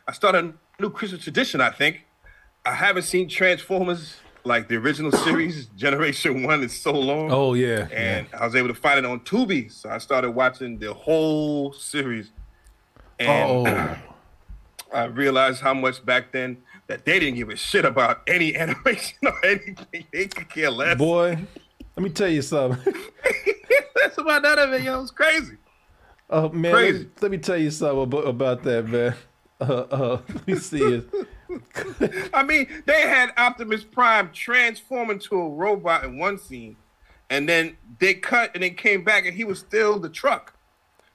I started a new Christmas tradition, I think. I haven't seen Transformers like the original series, Generation 1, in so long. Oh, yeah. And I was able to find it on Tubi. So I started watching the whole series. And I realized how much back then that they didn't give a shit about any animation or anything. They could care less. Boy, let me tell you something. That's about none of it, yo. It's crazy. Oh, man, Crazy. let me tell you something about that, man. Let me see it. I mean, they had Optimus Prime transform into a robot in one scene, and then they cut and then came back and he was still the truck.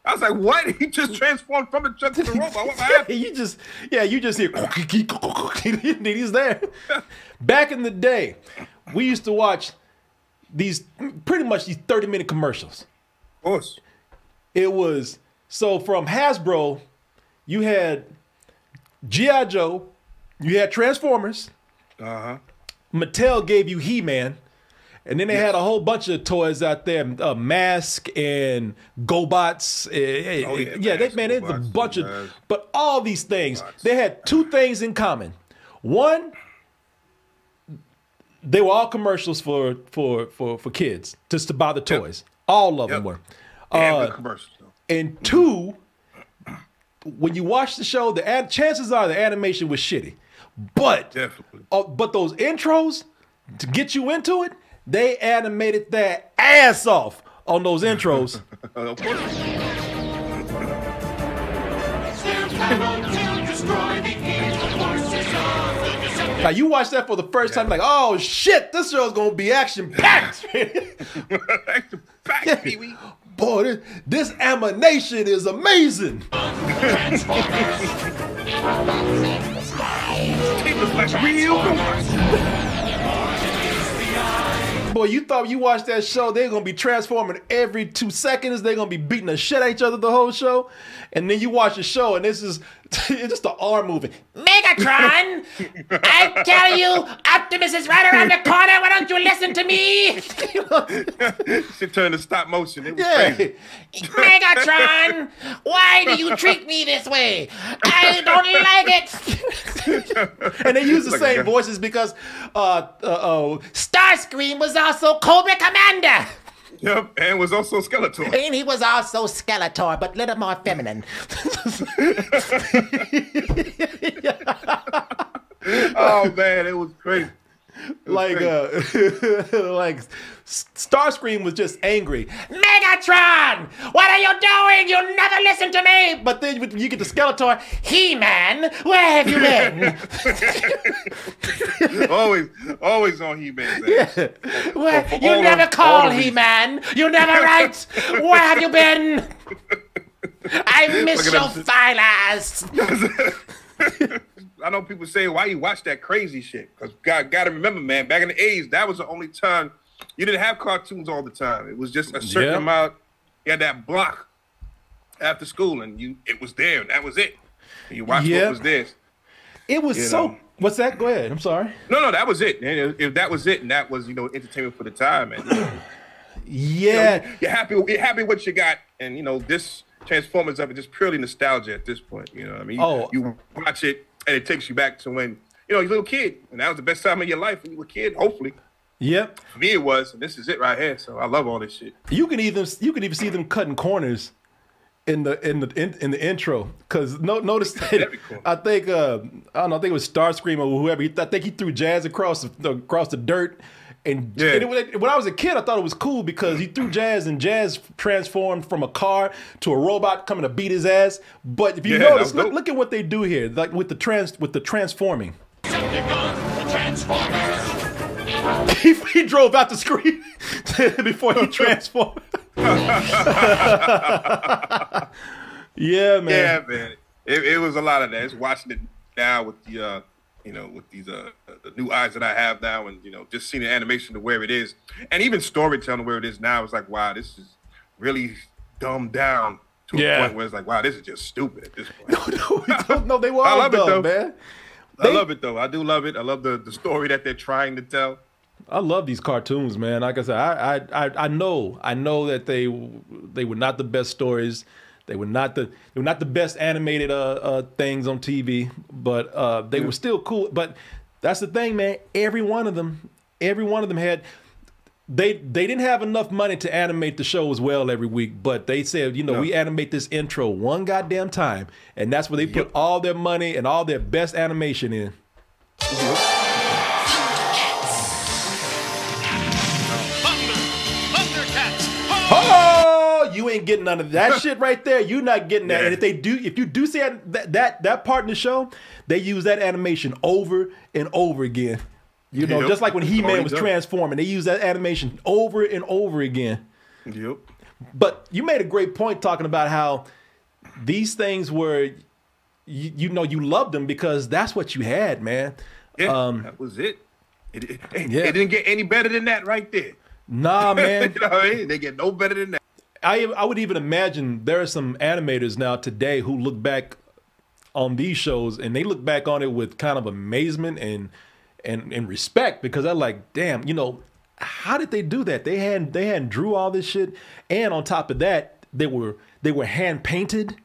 I was like, what? He just transformed from the truck to the robot. What happened? you just hear he's there. Back in the day, we used to watch these 30-minute commercials. Of course. It was, so from Hasbro, you had G.I. Joe, you had Transformers, Mattel gave you He-Man, and then they had a whole bunch of toys out there, Mask and GoBots. It's a bunch of, but all these things, they had two things in common. One, they were all commercials for kids, just to buy the toys. All of them were. And commercials, and two, when you watch the show, chances are the animation was shitty. But but those intros to get you into it, they animated their ass off on those intros. Of course. Now you watch that for the first time, like, oh shit, this show's gonna be action packed. Action packed, Pee-wee. Boy, this animation is amazing. Boy, you thought you watched that show, they're gonna be transforming every 2 seconds. They're gonna be beating the shit at each other the whole show. And then you watch the show and this is it's just the arm moving. Megatron! I tell you, Optimus is right around the corner. Why don't you listen to me? She turned to stop motion. It was crazy. Megatron! Why do you treat me this way? I don't like it. And they use the same voices because Starscream was also Cobra Commander. Yep, and was also Skeletor. And he was also Skeletor, but a little more feminine. Oh man, it was crazy. Like Starscream was just angry. Megatron! What are you doing? You never listen to me! But then you get to Skeletor. He-Man, where have you been? always on He-Man's ass. Yeah. You never call He-Man. You never write. Where have you been? I miss your fine ass. I know people say, why you watch that crazy shit? Because got to remember, man, back in the 80s, that was the only time you didn't have cartoons all the time. It was just a certain amount. You had that block after school, and it was there, and that was it. And you watched what was there. It was What's that? Go ahead. I'm sorry. No, that was it. If that was it, and that was entertainment for the time, and you're happy what you got, and this Transformers of it just purely nostalgia at this point. You know what I mean? You watch it. And it takes you back to when, you're a little kid. And that was the best time of your life when you were a kid, hopefully. Yep. For me, it was. And this is it right here. So I love all this shit. You can even see them cutting corners in the intro. Because notice that I think, I think it was Starscream or whoever. I think he threw Jazz across the dirt. And when I was a kid, I thought it was cool because he threw Jazz and Jazz transformed from a car to a robot coming to beat his ass. But if you notice, look at what they do here, like with the transforming. He drove out the screen before he transformed. Yeah, man. Yeah, man. It was a lot of that. It's watching it now with the with these the new eyes that I have now, and just seeing the animation to where it is, and even storytelling where it is now, it's like, wow, this is really dumbed down to a point where it's like, wow, this is just stupid at this point. No, they were all dumb, man. I love it though. I do love it. I love the story that they're trying to tell. I love these cartoons, man. Like I said, I know that they were not the best stories. They were not the best animated things on TV, but they were still cool. But that's the thing, man. Every one of them had. They didn't have enough money to animate the show as well every week, but they said, we animate this intro one goddamn time, and that's where they put all their money and all their best animation in. Oh, you ain't getting none of that shit right there. You're not getting that. And if you do see that part in the show, they use that animation over and over again. Just like when He-Man was transforming, they use that animation over and over again. Yep. But you made a great point talking about how these things were, you loved them because that's what you had, man. Yeah, that was it. It didn't get any better than that right there. Nah, man. You know what I mean? They get no better than that. I would even imagine there are some animators now today who look back on these shows and they look back on it with kind of amazement and respect, because they're like, damn, how did they do that? They hadn't drew all this shit, and on top of that, they were hand painted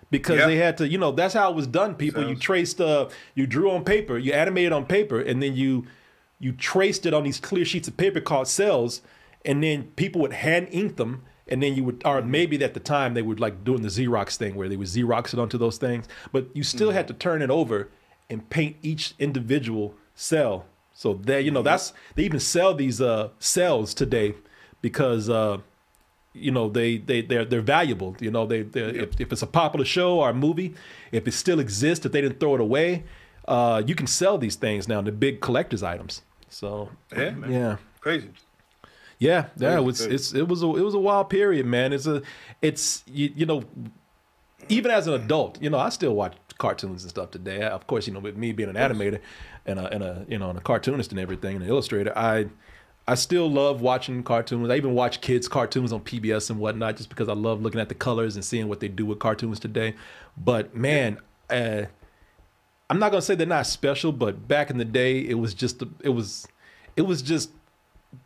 because they had to, that's how it was done. People, you traced, you drew on paper, you animated on paper, and then you traced it on these clear sheets of paper called cells, and then people would hand ink them, and then you would, or maybe at the time they were like doing the Xerox thing where they would Xerox it onto those things, but you still had to turn it over and paint each individual cell. So they, they even sell these cells today because they're valuable. If it's a popular show or a movie, if it still exists, if they didn't throw it away, you can sell these things now, the big collector's items. So man. Crazy. Yeah, it was a wild period, man. Even as an adult, I still watch cartoons and stuff today. Of course, with me being an animator and a cartoonist and everything, and an illustrator, I still love watching cartoons. I even watch kids' cartoons on PBS and whatnot, just because I love looking at the colors and seeing what they do with cartoons today. But man, I'm not gonna say they're not special, but back in the day, it was just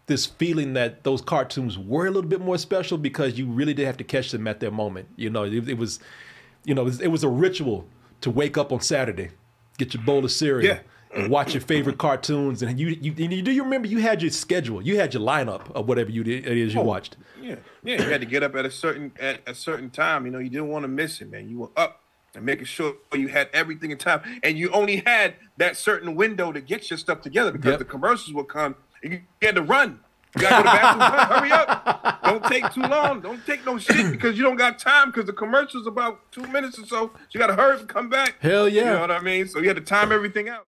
this feeling that those cartoons were a little bit more special because you really did have to catch them at their moment. It was a ritual to wake up on Saturday, get your bowl of cereal, and watch your favorite cartoons. And you remember you had your schedule, you had your lineup of whatever it is you watched. Yeah, you had to get up at a certain time. You didn't want to miss it, man. You were up and making sure you had everything in time, and you only had that certain window to get your stuff together because the commercials would come. You had to run. You got to go to the bathroom. Hurry up. Don't take too long. Don't take no shit because you don't got time because the commercial's about 2 minutes or so. So you got to hurry up and come back. Hell yeah. You know what I mean? So you had to time everything out.